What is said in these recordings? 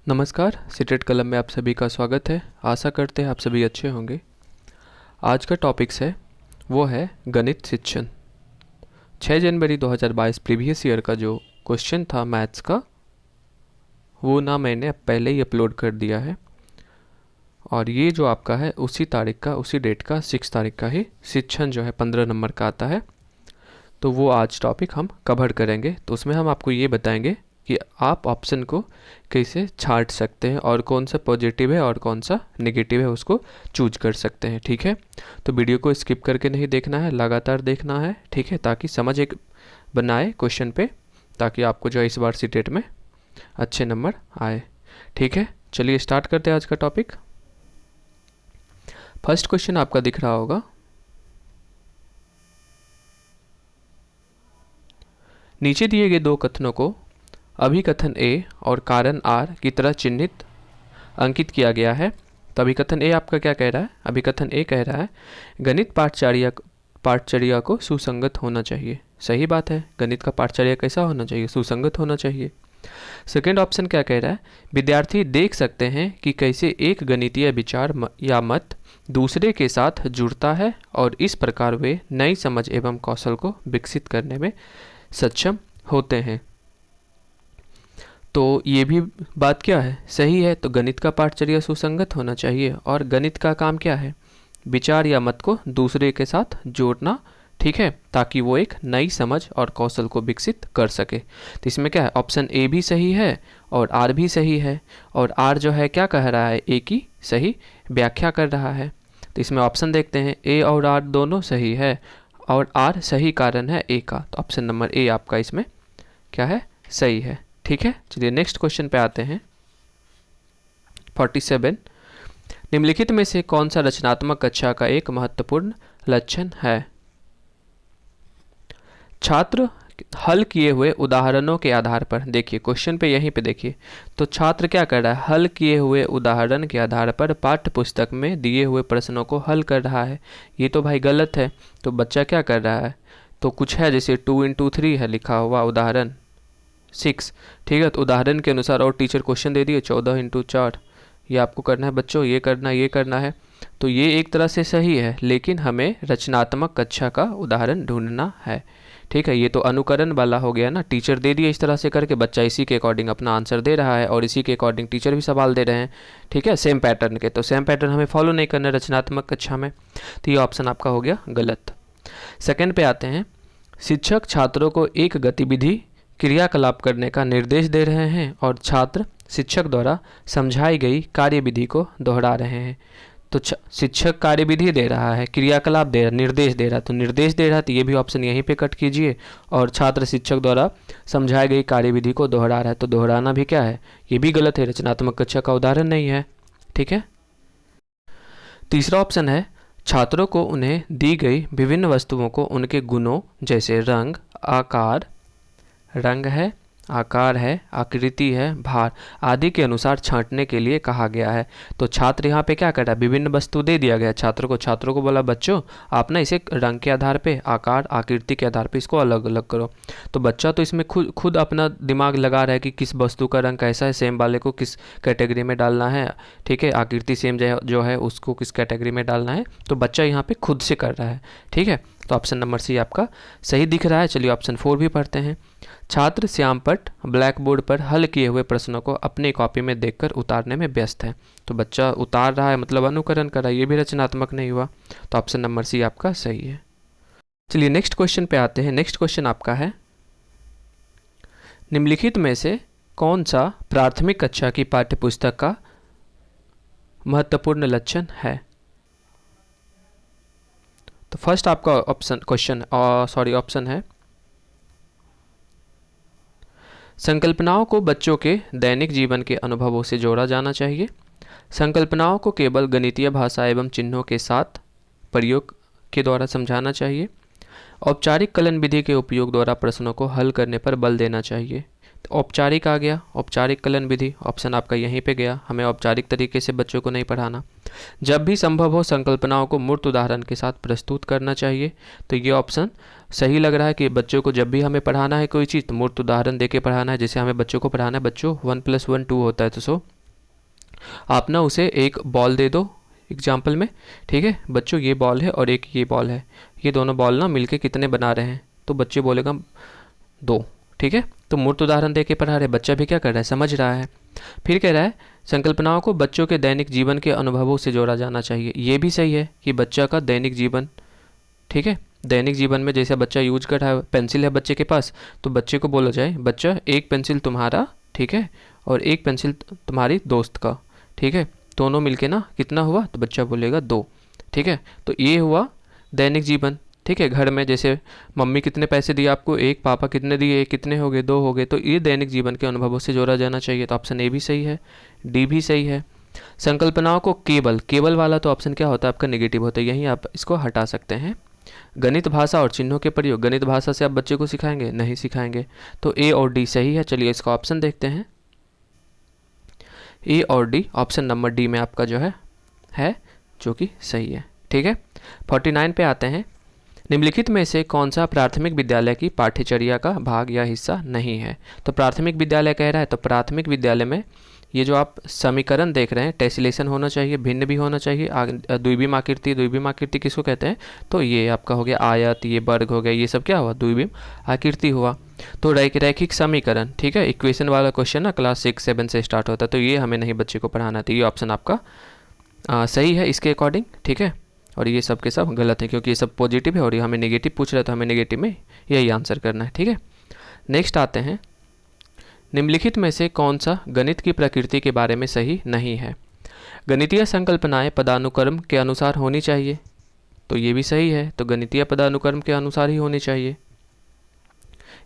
नमस्कार, सीटेट कलम में आप सभी का स्वागत है। आशा करते हैं आप सभी अच्छे होंगे। आज का टॉपिक्स है वो है गणित शिक्षण। 6 जनवरी 2022 प्रीवियस ईयर का जो क्वेश्चन था मैथ्स का, वो ना मैंने पहले ही अपलोड कर दिया है और ये जो आपका है उसी डेट का 6 तारीख का ही शिक्षण जो है 15 नंबर का आता है। तो वो आज टॉपिक हम कवर करेंगे। तो उसमें हम आपको ये बताएंगे कि आप ऑप्शन को कैसे छांट सकते हैं और कौन सा पॉजिटिव है और कौन सा नेगेटिव है उसको चूज कर सकते हैं। ठीक है, तो वीडियो को स्किप करके नहीं देखना है, लगातार देखना है। ठीक है, ताकि समझ एक बनाए क्वेश्चन पे, ताकि आपको जो है इस बार सीटेट में अच्छे नंबर आए। ठीक है, चलिए स्टार्ट करते हैं आज का टॉपिक। फर्स्ट क्वेश्चन आपका दिख रहा होगा, नीचे दिए गए दो कथनों को अभिकथन ए और कारण आर की तरह चिन्हित अंकित किया गया है। तो अभिकथन ए आपका क्या कह रहा है? अभिकथन ए कह रहा है गणित पाठचर्या को सुसंगत होना चाहिए। सही बात है, गणित का पाठचर्या कैसा होना चाहिए? सुसंगत होना चाहिए। सेकेंड ऑप्शन क्या कह रहा है? विद्यार्थी देख सकते हैं कि कैसे एक गणितीय विचार या मत दूसरे के साथ जुड़ता है और इस प्रकार वे नई समझ एवं कौशल को विकसित करने में सक्षम होते हैं। तो ये भी बात क्या है? सही है। तो गणित का पाठचर्या सुसंगत होना चाहिए और गणित का काम क्या है? विचार या मत को दूसरे के साथ जोड़ना। ठीक है, ताकि वो एक नई समझ और कौशल को विकसित कर सके। तो इसमें क्या है? ऑप्शन ए भी सही है और आर भी सही है। और आर जो है क्या कह रहा है? ए की सही व्याख्या कर रहा है। तो इसमें ऑप्शन देखते हैं, ए और आर दोनों सही है और आर सही कारण है ए का। तो ऑप्शन नंबर ए आपका इसमें क्या है? सही है। ठीक है, चलिए नेक्स्ट क्वेश्चन पे आते हैं। 47, निम्नलिखित में से कौन सा रचनात्मक कक्षा का एक महत्वपूर्ण लक्षण है? छात्र हल किए हुए उदाहरणों के आधार पर, देखिए क्वेश्चन पे यहीं पे देखिए, तो छात्र क्या कर रहा है? हल किए हुए उदाहरण के आधार पर पाठ्य पुस्तक में दिए हुए प्रश्नों को हल कर रहा है। ये तो भाई गलत है। तो बच्चा क्या कर रहा है? तो कुछ है, जैसे 2 × 3 है लिखा हुआ, उदाहरण 6। ठीक है, तो उदाहरण के अनुसार और टीचर क्वेश्चन दे दिए 14 × 4, ये आपको करना है बच्चों, ये करना है। तो ये एक तरह से सही है, लेकिन हमें रचनात्मक कक्षा का उदाहरण ढूंढना है। ठीक है, ये तो अनुकरण वाला हो गया ना, टीचर दे दिया इस तरह से करके, बच्चा इसी के अकॉर्डिंग अपना आंसर दे रहा है और इसी के अकॉर्डिंग टीचर भी सवाल दे रहे हैं। ठीक है, सेम पैटर्न के, तो सेम पैटर्न हमें फॉलो नहीं करना रचनात्मक कक्षा में। तो ये ऑप्शन आपका हो गया गलत। सेकेंड पे आते हैं, शिक्षक छात्रों को एक गतिविधि क्रियाकलाप करने का निर्देश दे रहे हैं और छात्र शिक्षक द्वारा समझाई गई कार्यविधि को दोहरा रहे हैं। तो शिक्षक कार्यविधि दे रहा है, क्रियाकलाप दे रहा, निर्देश दे रहा, तो निर्देश दे रहा है, तो ये भी ऑप्शन यहीं पे कट कीजिए। और छात्र शिक्षक द्वारा समझाई गई कार्यविधि को दोहरा रहा है, तो दोहराना भी क्या है? ये भी गलत है, रचनात्मक कक्षा का उदाहरण नहीं है। ठीक है, तीसरा ऑप्शन है, छात्रों को उन्हें दी गई विभिन्न वस्तुओं को उनके गुणों जैसे रंग है, आकार है, आकृति है, भार आदि के अनुसार छांटने के लिए कहा गया है। तो छात्र यहाँ पे क्या कर रहा है? विभिन्न वस्तु दे दिया गया छात्रों को बोला बच्चों आप ना इसे रंग के आधार पे, आकार, आकृति के आधार पे इसको अलग अलग करो। तो बच्चा तो इसमें खुद अपना दिमाग लगा रहा है कि किस वस्तु का रंग कैसा है, सेम वाले को किस कैटेगरी में डालना है। ठीक है, आकृति सेम जो है उसको किस कैटेगरी में डालना है। तो बच्चा यहाँ पे खुद से कर रहा है। ठीक है, तो ऑप्शन नंबर सी आपका सही दिख रहा है। चलिए ऑप्शन 4 भी पढ़ते हैं। छात्र श्यामपट्ट ब्लैक बोर्ड पर हल किए हुए प्रश्नों को अपनी कॉपी में देखकर उतारने में व्यस्त है। तो बच्चा उतार रहा है मतलब अनुकरण कर रहा है, ये भी रचनात्मक नहीं हुआ। तो ऑप्शन नंबर सी आपका सही है। चलिए नेक्स्ट क्वेश्चन पे आते हैं। नेक्स्ट क्वेश्चन आपका है, निम्नलिखित में से कौन सा प्राथमिक कक्षा की पाठ्यपुस्तक का महत्वपूर्ण लक्षण है? तो फर्स्ट आपका ऑप्शन है, संकल्पनाओं को बच्चों के दैनिक जीवन के अनुभवों से जोड़ा जाना चाहिए। संकल्पनाओं को केवल गणितीय भाषा एवं चिन्हों के साथ प्रयोग के द्वारा समझाना चाहिए। औपचारिक कलन विधि के उपयोग द्वारा प्रश्नों को हल करने पर बल देना चाहिए। तो औपचारिक आ गया, औपचारिक कलन विधि ऑप्शन आपका यहीं पे गया। हमें औपचारिक तरीके से बच्चों को नहीं पढ़ाना। जब भी संभव हो संकल्पनाओं को मूर्त उदाहरण के साथ प्रस्तुत करना चाहिए। तो ये ऑप्शन सही लग रहा है कि बच्चों को जब भी हमें पढ़ाना है कोई चीज़ तो मूर्त उदाहरण देके पढ़ाना है। जैसे हमें बच्चों को पढ़ाना है, बच्चों 1 + 1 2 होता है, तो आप ना उसे एक बॉल दे दो एग्जाम्पल में, ठीक है बच्चों, ये बॉल है और एक ये बॉल है, ये दोनों बॉल ना मिलके कितने बना रहे हैं, तो बच्चे बोलेगा 2, ठीक है। तो मूर्त उदाहरण दे के पढ़ा रहे, बच्चा भी क्या कर रहा है, समझ रहा है। फिर कह रहा है संकल्पनाओं को बच्चों के दैनिक जीवन के अनुभवों से जोड़ा जाना चाहिए। ये भी सही है कि बच्चा का दैनिक जीवन, ठीक है, दैनिक जीवन में जैसे बच्चा यूज कर रहा है, पेंसिल है बच्चे के पास, तो बच्चे को बोला जाए बच्चा एक पेंसिल तुम्हारा, ठीक है, और एक पेंसिल तुम्हारी दोस्त का, ठीक है, दोनों मिलके ना कितना हुआ, तो बच्चा बोलेगा 2, ठीक है। तो ये हुआ दैनिक जीवन, ठीक है। घर में जैसे मम्मी कितने पैसे दिए आपको, 1, पापा कितने दिए, कितने हो गए, 2 हो गए, तो ये दैनिक जीवन के अनुभवों से जोड़ा जाना चाहिए। तो ऑप्शन ए भी सही है, डी भी सही है। संकल्पनाओं को केवल, केवल वाला तो ऑप्शन क्या होता है आपका, नेगेटिव होता है, यहीं आप इसको हटा सकते हैं। गणित भाषा और चिन्हों के प्रयोग, गणित भाषा से आप बच्चे को सिखाएंगे, नहीं सिखाएंगे, तो ए और डी सही है। चलिए इसका ऑप्शन देखते हैं, ए और डी, ऑप्शन नंबर डी में आपका जो है जो कि सही है, ठीक है। 49 पे आते हैं, निम्नलिखित में से कौन सा प्राथमिक विद्यालय की पाठ्यचर्या का भाग या हिस्सा नहीं है। तो प्राथमिक विद्यालय कह रहा है, तो प्राथमिक विद्यालय में ये जो आप समीकरण देख रहे हैं, टेसिलेशन होना चाहिए, भिन्न भी होना चाहिए, द्विविम आकृति, द्विविम आकृति किसको कहते हैं, तो ये आपका हो गया आयत, ये वर्ग हो गया, ये सब क्या हुआ, द्विविम आकृति हुआ। तो रैखिक समीकरण, ठीक है, इक्वेशन वाला क्वेश्चन ना क्लास 6-7 से स्टार्ट होता है, तो ये हमें नहीं बच्चे को पढ़ाना था। ये ऑप्शन आपका सही है इसके अकॉर्डिंग, ठीक है। और ये सब के सब गलत है क्योंकि ये सब पॉजिटिव है और ये हमें नेगेटिव पूछ रहा है, तो हमें नेगेटिव में यही आंसर करना है, ठीक है। नेक्स्ट आते हैं, निम्नलिखित में से कौन सा गणित की प्रकृति के बारे में सही नहीं है। गणितीय संकल्पनाएं पदानुक्रम के अनुसार होनी चाहिए, तो ये भी सही है, तो गणितीय पदानुक्रम के अनुसार ही होनी चाहिए।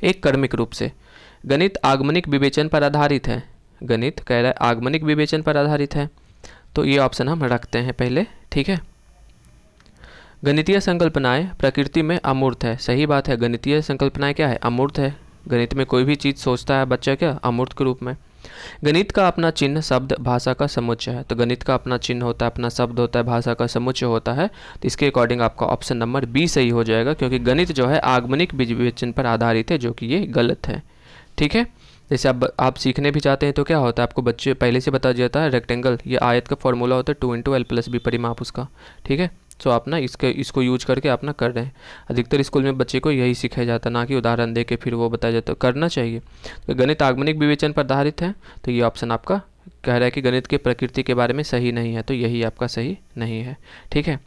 एक क्रमिक रूप से, गणित आगमनिक विवेचन पर आधारित है, गणित कह रहा है आगमनिक विवेचन पर आधारित है, तो ये ऑप्शन हम रखते हैं पहले, ठीक है। गणितीय संकल्पनाएं प्रकृति में अमूर्त है, सही बात है, गणितीय संकल्पनाएं क्या है, अमूर्त है। गणित में कोई भी चीज़ सोचता है बच्चा क्या, अमूर्त के रूप में। गणित का अपना चिन्ह, शब्द, भाषा का समुच्चय है, तो गणित का अपना चिन्ह होता है, अपना शब्द होता है, भाषा का समुच्चय होता है, तो इसके अकॉर्डिंग आपका ऑप्शन नंबर बी सही हो जाएगा, क्योंकि गणित जो है आगमनिक विवेचन पर आधारित है, जो कि ये गलत है, ठीक है। जैसे आप सीखने भी चाहते हैं तो क्या होता है, आपको बच्चे पहले से बता जाता है, रेक्टेंगल, ये आयत का फॉर्मूला होता है 2 × L + B परिमाप उसका, ठीक है। तो आप ना इसको यूज करके आप ना कर रहे हैं। अधिकतर स्कूल में बच्चे को यही सिखाया जाता है, ना कि उदाहरण दे के फिर वो बताया जाता है, करना चाहिए। तो गणित आगमनिक विवेचन पर आधारित है, तो ये ऑप्शन आपका कह रहा है कि गणित के प्रकृति के बारे में सही नहीं है, तो यही आपका सही नहीं है, ठीक है।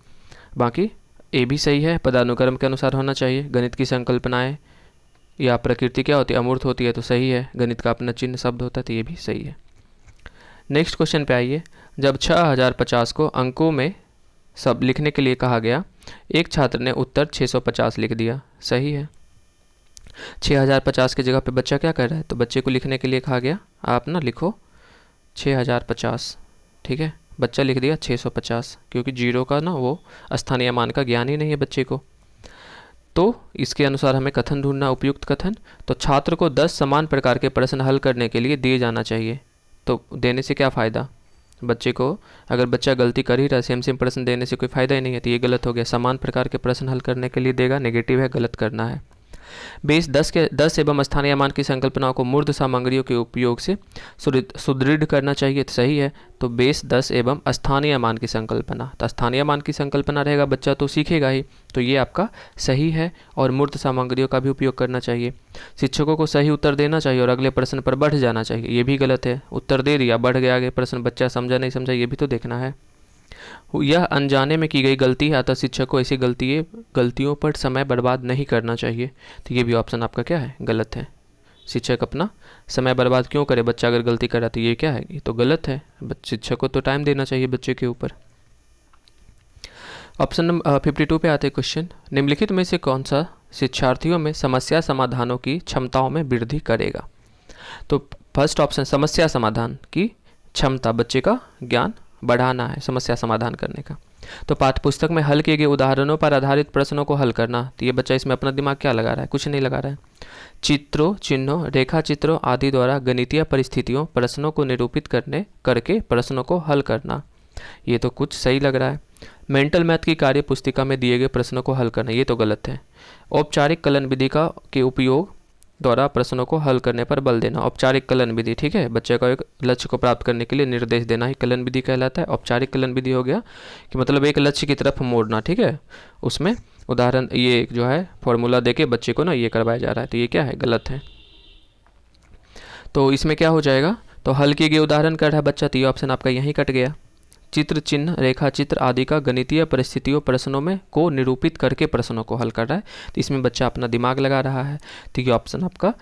बाकी ए भी सही है, पदानुक्रम के अनुसार होना चाहिए। गणित की संकल्पनाएँ या प्रकृति क्या होती है, अमूर्त होती है, तो सही है। गणित का अपना चिन्ह शब्द होता है, तो ये भी सही है। नेक्स्ट क्वेश्चन पे आइए, जब 6050 को अंकों में सब लिखने के लिए कहा गया, एक छात्र ने उत्तर 650 लिख दिया, सही है। 6050 की जगह पे बच्चा क्या कर रहा है, तो बच्चे को लिखने के लिए कहा गया, आप ना लिखो 6050, ठीक है, बच्चा लिख दिया 650, क्योंकि जीरो का ना वो स्थानीय मान का ज्ञान ही नहीं है बच्चे को। तो इसके अनुसार हमें कथन ढूंढना, उपयुक्त कथन। तो छात्र को 10 समान प्रकार के प्रश्न हल करने के लिए दिए जाना चाहिए, तो देने से क्या फ़ायदा बच्चे को, अगर बच्चा गलती कर ही रहा है, सेम प्रश्न देने से कोई फ़ायदा ही नहीं है, तो ये गलत हो गया। समान प्रकार के प्रश्न हल करने के लिए देगा, नेगेटिव है, गलत करना है। बेस 10 एवं स्थानीय मान की संकल्पनाओं को मूर्त सामग्रियों के उपयोग से सुदृढ़ करना चाहिए, तो सही है। तो बेस 10 एवं स्थानीय मान की संकल्पना, तो स्थानीय मान की संकल्पना रहेगा, बच्चा तो सीखेगा ही, तो ये आपका सही है। और मूर्त सामग्रियों का भी उपयोग करना चाहिए। शिक्षकों को सही उत्तर देना चाहिए और अगले प्रश्न पर बढ़ जाना चाहिए, ये भी गलत है। उत्तर दे दिया, बढ़ गया आगे प्रश्न, बच्चा समझा नहीं समझा ये भी तो देखना है। यह अनजाने में की गई गलती है, अतः शिक्षक को ऐसी गलतियों पर समय बर्बाद नहीं करना चाहिए, तो ये भी ऑप्शन आपका क्या है, गलत है। शिक्षक अपना समय बर्बाद क्यों करे, बच्चा अगर गलती कर रहा तो ये क्या है, ये तो गलत है। शिक्षक को तो टाइम देना चाहिए बच्चे के ऊपर। ऑप्शन नंबर 52 पे आते हैं क्वेश्चन, निम्नलिखित में से कौन सा शिक्षार्थियों में समस्या समाधानों की क्षमताओं में वृद्धि करेगा। तो फर्स्ट ऑप्शन, समस्या समाधान की क्षमता, बच्चे का ज्ञान बढ़ाना है समस्या समाधान करने का। तो पाठ्यपुस्तक में हल किए गए उदाहरणों पर आधारित प्रश्नों को हल करना, तो ये बच्चा इसमें अपना दिमाग क्या लगा रहा है, कुछ नहीं लगा रहा है। चित्रों, चिन्हों, रेखा चित्रों आदि द्वारा गणितीय परिस्थितियों, प्रश्नों को निरूपित करके प्रश्नों को हल करना, ये तो कुछ सही लग रहा है। मेंटल मैथ की कार्य पुस्तिका में दिए गए प्रश्नों को हल करना, ये तो गलत है। औपचारिक कलन विधि के उपयोग द्वारा प्रश्नों को हल करने पर बल देना। औपचारिक कलन विधि, ठीक है, बच्चे को एक लक्ष्य को प्राप्त करने के लिए निर्देश देना ही कलन विधि कहलाता है। औपचारिक कलन विधि हो गया कि मतलब एक लक्ष्य की तरफ मोड़ना, ठीक है, उसमें उदाहरण ये जो है फॉर्मूला देके बच्चे को ना ये करवाया जा रहा है, तो ये क्या है, गलत है। तो इसमें क्या हो जाएगा, तो हल किए गए उदाहरण कर रहा है बच्चा, तो ये ऑप्शन आपका यहीं कट गया। चित्र, चिन्ह, रेखा चित्र आदि का गणितीय परिस्थितियों प्रश्नों में को निरूपित करके प्रश्नों को हल कर रहा है, तो इसमें बच्चा अपना दिमाग लगा रहा है, तो ये ऑप्शन आपका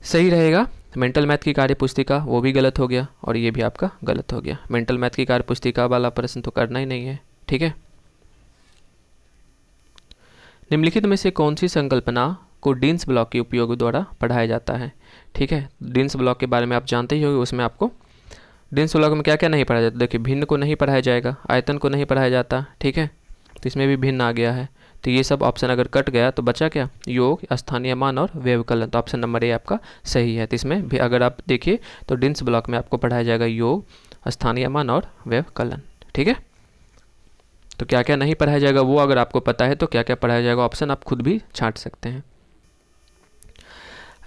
सही रहेगा। मेंटल मैथ की कार्य पुस्तिका वो भी गलत हो गया और ये भी आपका गलत हो गया। मेंटल मैथ की कार्य पुस्तिका वाला प्रश्न तो करना ही नहीं है, ठीक है। निम्नलिखित में से कौन सी संकल्पना को डीन्स ब्लॉक के उपयोग द्वारा पढ़ाया जाता है, ठीक है। डीन्स ब्लॉक के बारे में आप जानते ही होंगे, उसमें आपको डीन्स ब्लॉक में क्या क्या नहीं पढ़ाया जाता। देखिए, भिन्न को नहीं पढ़ाया जाएगा, आयतन को नहीं पढ़ाया जाता, ठीक है, तो इसमें भी भिन्न आ गया है। तो ये सब ऑप्शन अगर कट गया तो बचा क्या, योग, स्थानीय मान और व्यवकलन। तो ऑप्शन नंबर ए आपका सही है। तो इसमें भी अगर आप देखिए तो डीन्स ब्लॉक में आपको पढ़ाया जाएगा योग, स्थानीय मान और व्यवकलन, ठीक है। तो क्या क्या नहीं पढ़ाया जाएगा वो अगर आपको पता है तो क्या क्या पढ़ाया जाएगा ऑप्शन आप खुद भी छांट सकते हैं।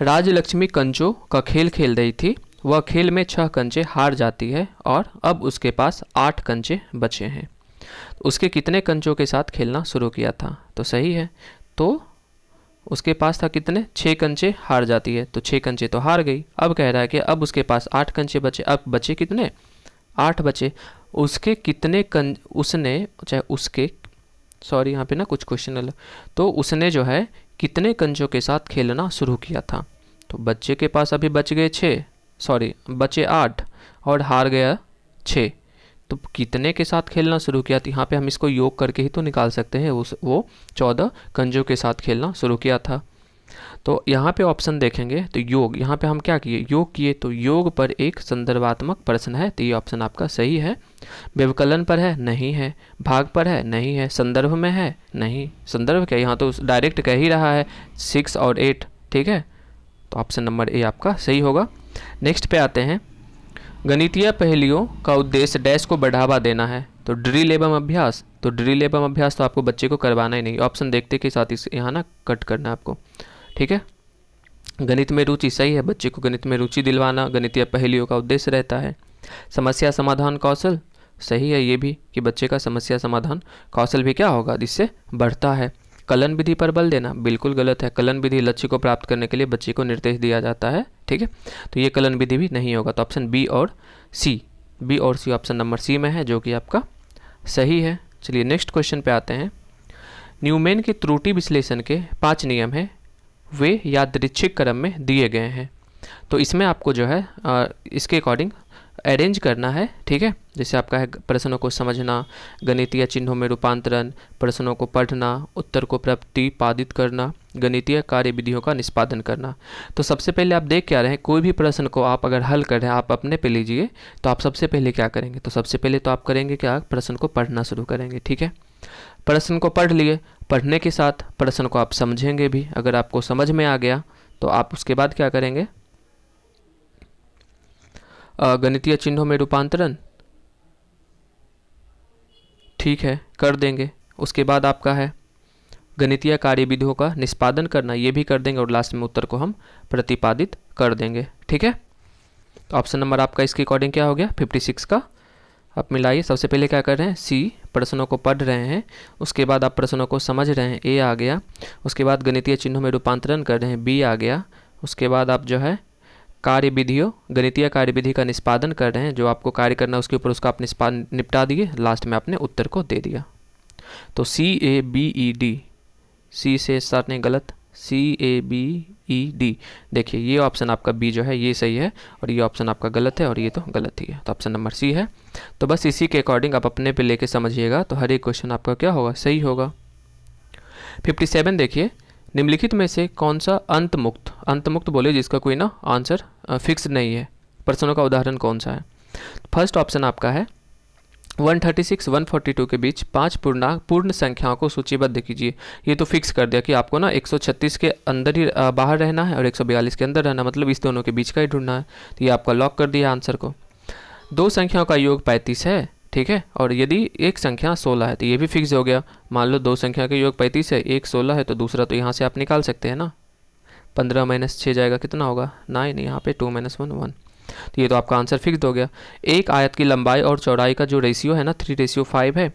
राजलक्ष्मी कंचों का खेल खेल रही थी, वह खेल में 6 कंचे हार जाती है और अब उसके पास 8 कंचे बचे हैं। उसके कितने कंचों के साथ खेलना शुरू किया था, तो सही है। तो उसके पास था कितने, 6 कंचे, हार जाती है तो 6 कंचे तो हार गई। अब कह रहा है कि अब उसके पास 8 कंचे बचे, अब बचे कितने, 8 बचे। उसके कितने उसने चाहे उसके सॉरी यहाँ पे ना कुछ क्वेश्चन अलग, तो उसने जो है कितने कंचों के साथ खेलना शुरू किया था। तो बच्चे के पास अभी बच गए 6, सॉरी बचे 8 और हार गया 6, तो कितने के साथ खेलना शुरू किया था। यहाँ पे हम इसको योग करके ही तो निकाल सकते हैं, वो 14 कंचों के साथ खेलना शुरू किया था। तो यहाँ पे ऑप्शन देखेंगे तो योग, यहाँ पे हम क्या किए, योग किए, तो योग पर एक संदर्भात्मक प्रश्न है, तो ये ऑप्शन आपका सही है। व्यवकलन पर है, नहीं है। भाग पर है, नहीं है। संदर्भ में है, नहीं। संदर्भ क्या, यहाँ तो डायरेक्ट कह ही रहा है 6 और 8, ठीक है, तो ऑप्शन नंबर ए आपका सही होगा। नेक्स्ट पे आते हैं, गणितीय पहेलियों का उद्देश्य डैश को बढ़ावा देना है, तो ड्रिल एवं अभ्यास, तो ड्रिल एवं अभ्यास तो आपको बच्चे को करवाना ही नहीं, ऑप्शन देखते के साथ इस यहाँ ना कट करना है आपको, ठीक है। गणित में रुचि, सही है, बच्चे को गणित में रुचि दिलवाना गणितीय पहेलियों का उद्देश्य रहता है। समस्या समाधान कौशल, सही है ये भी कि बच्चे का समस्या समाधान कौशल भी क्या होगा, जिससे बढ़ता है। कलन विधि पर बल देना, बिल्कुल गलत है। कलन विधि लक्ष्य को प्राप्त करने के लिए बच्चे को निर्देश दिया जाता है, ठीक है, तो ये कलन विधि भी नहीं होगा। तो ऑप्शन बी और सी, बी और सी ऑप्शन नंबर सी में है, जो कि आपका सही है। चलिए नेक्स्ट क्वेश्चन पे आते हैं। न्यूमैन के त्रुटि विश्लेषण के 5 नियम हैं, वे यादृच्छिक क्रम में दिए गए हैं। तो इसमें आपको जो है इसके अकॉर्डिंग अरेंज करना है, ठीक है। जैसे आपका है प्रश्नों को समझना, गणितीय चिन्हों में रूपांतरण, प्रश्नों को पढ़ना, उत्तर को प्रतिपादित करना, गणितीय कार्य विधियों का निष्पादन करना। तो सबसे पहले आप देख क्या रहे हैं, कोई भी प्रश्न को आप अगर हल कर रहे हैं, आप अपने पे लीजिए, तो आप सबसे पहले क्या करेंगे, तो सबसे पहले तो आप करेंगे क्या, प्रश्न को पढ़ना शुरू करेंगे, ठीक है। प्रश्न को पढ़ लिए, पढ़ने के साथ प्रश्न को आप समझेंगे भी। अगर आपको समझ में आ गया तो आप उसके बाद क्या करेंगे, गणितीय चिन्हों में रूपांतरण, ठीक है, कर देंगे। उसके बाद आपका है गणितीय कार्य विधियों का निष्पादन करना, ये भी कर देंगे, और लास्ट में उत्तर को हम प्रतिपादित कर देंगे, ठीक है। तो ऑप्शन नंबर आपका इसके अकॉर्डिंग क्या हो गया, 56 का आप मिलाइए। सबसे पहले क्या कर रहे हैं, सी, प्रश्नों को पढ़ रहे हैं, उसके बाद आप प्रश्नों को समझ रहे हैं, ए आ गया। उसके बाद गणितीय चिन्हों में रूपांतरण कर रहे हैं, बी आ गया। उसके बाद आप जो है कार्य विधियों, गणितीय कार्य विधि का निष्पादन कर रहे हैं, जो आपको कार्य करना है उसके ऊपर उसका आप निपटा दिए, लास्ट में आपने उत्तर को दे दिया। तो सी ए बी ई डी, सी से स्टार्ट नहीं, गलत, सी ए बी ई डी, देखिए ये ऑप्शन आपका बी जो है ये सही है, और ये ऑप्शन आपका गलत है, और ये तो गलत ही है, तो ऑप्शन नंबर सी है। तो बस इसी के अकॉर्डिंग आप अपने पे लेके समझिएगा, तो हर एक क्वेश्चन आपका क्या होगा, सही होगा। 57 देखिए, निम्नलिखित में से कौन सा अंतमुक्त बोले जिसका कोई ना आंसर फिक्स नहीं है, प्रश्नों का उदाहरण कौन सा है। फर्स्ट ऑप्शन आपका है 136 142 के बीच 5 पूर्ण संख्याओं को सूचीबद्ध कीजिए। ये तो फिक्स कर दिया कि आपको ना 136 के अंदर ही बाहर रहना है और 142 के अंदर रहना, मतलब इस दोनों के बीच का ही ढूंढना है, तो ये आपका लॉक कर दिया आंसर को। 2 संख्याओं का योग 35 है, ठीक है, और यदि एक संख्या 16 है तो ये भी फिक्स हो गया। मान लो 2 संख्या का योग 35 है, एक 16 है, तो दूसरा तो यहाँ से आप निकाल सकते हैं ना, 15 माइनस 6 जाएगा, कितना होगा 9, यहाँ पे 2 माइनस 1 1। तो ये तो आपका आंसर फिक्स हो गया। एक आयत की लंबाई और चौड़ाई का जो रेशियो है ना 3:5 है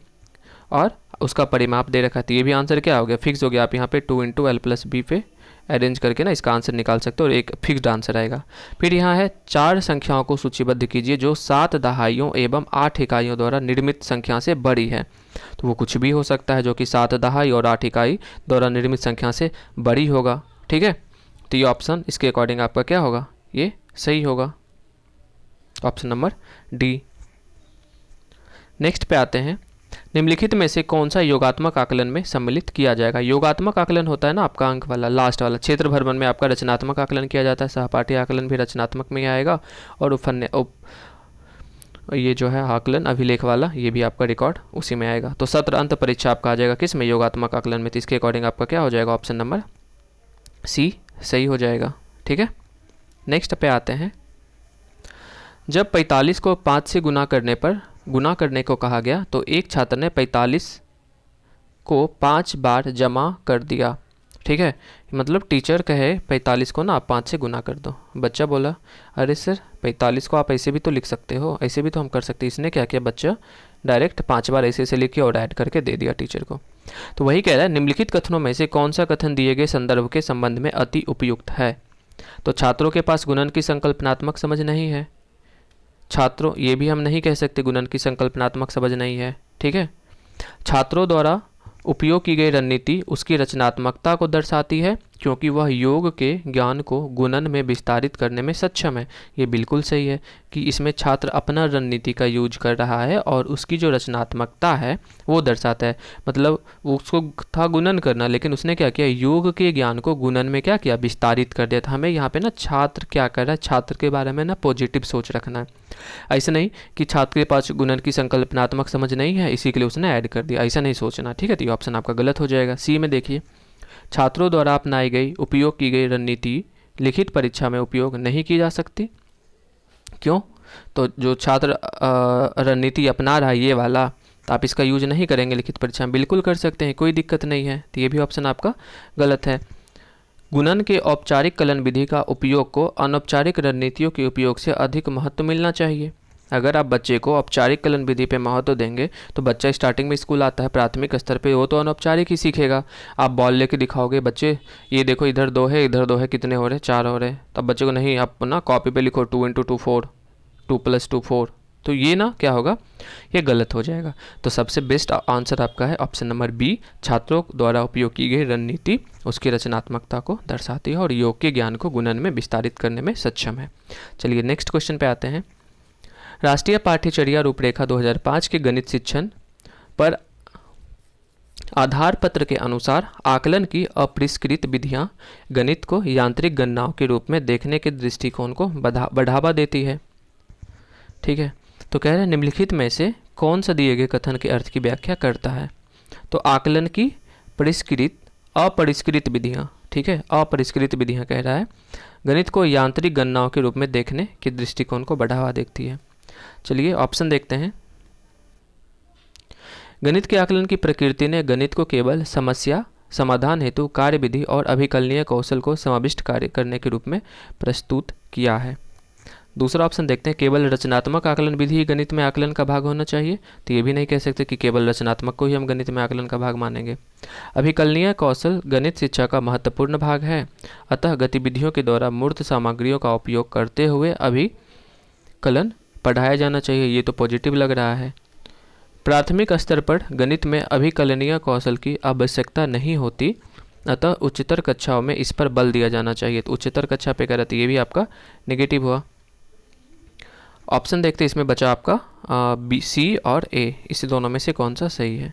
और उसका परिमाप दे रखा है, तो ये भी आंसर क्या हो गया, फिक्स हो गया। आप यहाँ पे 2 × l+b पे अरेंज करके ना इसका आंसर निकाल सकते हो और एक फिक्स्ड आंसर आएगा। फिर यहाँ है 4 संख्याओं को सूचीबद्ध कीजिए जो 7 दहाइयों एवं 8 इकाइयों द्वारा निर्मित संख्या से बड़ी है। तो वो कुछ भी हो सकता है जो कि 7 दहाई और 8 इकाई द्वारा निर्मित संख्या से बड़ी होगा। ठीक है, तो ये ऑप्शन इसके अकॉर्डिंग आपका क्या होगा, ये सही होगा, ऑप्शन नंबर डी। नेक्स्ट पे आते हैं, निम्नलिखित में से कौन सा योगात्मक आकलन में सम्मिलित किया जाएगा। योगात्मक आकलन होता है ना आपका अंक वाला लास्ट वाला, क्षेत्र भ्रमण में आपका रचनात्मक आकलन किया जाता है, सहपाठी आकलन भी रचनात्मक में ही आएगा और ये जो है आकलन अभिलेख वाला ये भी आपका रिकॉर्ड उसी में आएगा। तो सत्र अंत परीक्षा आपका आ जाएगा किस में, योगात्मक आकलन में। तो इसके अकॉर्डिंग आपका क्या हो जाएगा, ऑप्शन नंबर सी सही हो जाएगा। ठीक है, नेक्स्ट पे आते हैं, जब 45 को 5 से गुना करने को कहा गया तो एक छात्र ने 45 को 5 बार जमा कर दिया। ठीक है, मतलब टीचर कहे 45 को ना आप 5 से गुना कर दो, बच्चा बोला अरे सर 45 को आप ऐसे भी तो लिख सकते हो, ऐसे भी तो हम कर सकते हैं। इसने क्या किया, बच्चा डायरेक्ट 5 बार ऐसे लिख के और ऐड करके दे दिया टीचर को। तो वही कह रहा है, निम्नलिखित कथनों में से कौन सा कथन दिए गए संदर्भ के संबंध में अति उपयुक्त है। तो छात्रों के पास गुणन की संकल्पनात्मक समझ नहीं है, छात्रों ये भी हम नहीं कह सकते गुणन की संकल्पनात्मक समझ नहीं है। ठीक है, छात्रों द्वारा उपयोग की गई रणनीति उसकी रचनात्मकता को दर्शाती है क्योंकि वह योग के ज्ञान को गुणन में विस्तारित करने में सक्षम है। ये बिल्कुल सही है कि इसमें छात्र अपना रणनीति का यूज कर रहा है और उसकी जो रचनात्मकता है वो दर्शाता है। मतलब उसको था गुणन करना, लेकिन उसने क्या किया, योग के ज्ञान को गुणन में क्या किया, विस्तारित कर दिया। था हमें यहाँ पे ना छात्र क्या कर रहा है, छात्र के बारे में ना पॉजिटिव सोच रखना है। ऐसा नहीं कि छात्र के पास गुणन की संकल्पनात्मक समझ नहीं है इसी के लिए उसने ऐड कर दिया, ऐसा नहीं सोचना। ठीक है, तो ये ऑप्शन आपका गलत हो जाएगा। सी में देखिए, छात्रों द्वारा अपनाई गई उपयोग की गई रणनीति लिखित परीक्षा में उपयोग नहीं की जा सकती। क्यों, तो जो छात्र रणनीति अपना रहा है ये वाला, तो आप इसका यूज नहीं करेंगे लिखित परीक्षा में, बिल्कुल कर सकते हैं, कोई दिक्कत नहीं है। तो ये भी ऑप्शन आपका गलत है। गुणन के औपचारिक कलन विधि का उपयोग को अनौपचारिक रणनीतियों के उपयोग से अधिक महत्व मिलना चाहिए। अगर आप बच्चे को औपचारिक कलन विधि पे महत्व देंगे तो बच्चा स्टार्टिंग में स्कूल आता है प्राथमिक स्तर पे, वो तो अनौपचारिक ही सीखेगा। आप बॉल लेके दिखाओगे, बच्चे ये देखो इधर 2 है इधर 2 है, कितने हो रहे, 4 हो रहे, तब बच्चे को नहीं, आप ना कॉपी पे लिखो 2 × 2 4, 2 + 2 4, तो ये ना क्या होगा, ये गलत हो जाएगा। तो सबसे बेस्ट आंसर आपका है ऑप्शन नंबर बी, छात्रों द्वारा उपयोग की गई रणनीति उसकी रचनात्मकता को दर्शाती है और योग के ज्ञान को गुणन में विस्तारित करने में सक्षम है। चलिए नेक्स्ट क्वेश्चन पे आते हैं। राष्ट्रीय पाठ्यचर्या रूपरेखा 2005 के गणित शिक्षण पर आधार पत्र के अनुसार आकलन की अपरिष्कृत विधियां गणित को यांत्रिक गणनाओं के रूप में देखने के दृष्टिकोण को बढ़ावा देती है। ठीक है, तो कह रहे हैं निम्नलिखित में से कौन सा दिए गए कथन के अर्थ की व्याख्या करता है। तो आकलन की अपरिष्कृत विधियां, ठीक है, अपरिष्कृत विधियां कह रहा है गणित को यांत्रिक गणनाओं के रूप में देखने के दृष्टिकोण को बढ़ावा देती है। चलिए ऑप्शन देखते हैं। गणित के आकलन की प्रकृति ने गणित को केवल समस्या समाधान हेतु कार्यविधि और अभिकलनीय कौशल को समाविष्ट कार्य करने के रूप में प्रस्तुत किया है। दूसरा ऑप्शन देखते हैं, केवल रचनात्मक आकलन विधि गणित में आकलन का भाग होना चाहिए। तो ये भी नहीं कह सकते कि केवल रचनात्मक को ही हम गणित में आकलन का भाग मानेंगे। अभिकलनीय कौशल गणित शिक्षा का महत्वपूर्ण भाग है, अतः गतिविधियों के द्वारा मूर्त सामग्रियों का उपयोग करते हुए अभिकलन पढ़ाया जाना चाहिए। ये तो पॉजिटिव लग रहा है। प्राथमिक स्तर पर गणित में अभिकलनीय कौशल की आवश्यकता नहीं होती, अतः उच्चतर कक्षाओं में इस पर बल दिया जाना चाहिए। तो उच्चतर कक्षा पे कह रहे थे, ये भी आपका नेगेटिव हुआ। ऑप्शन देखते हैं, इसमें बचा आपका बी, सी और ए, इस दोनों में से कौन सा सही है।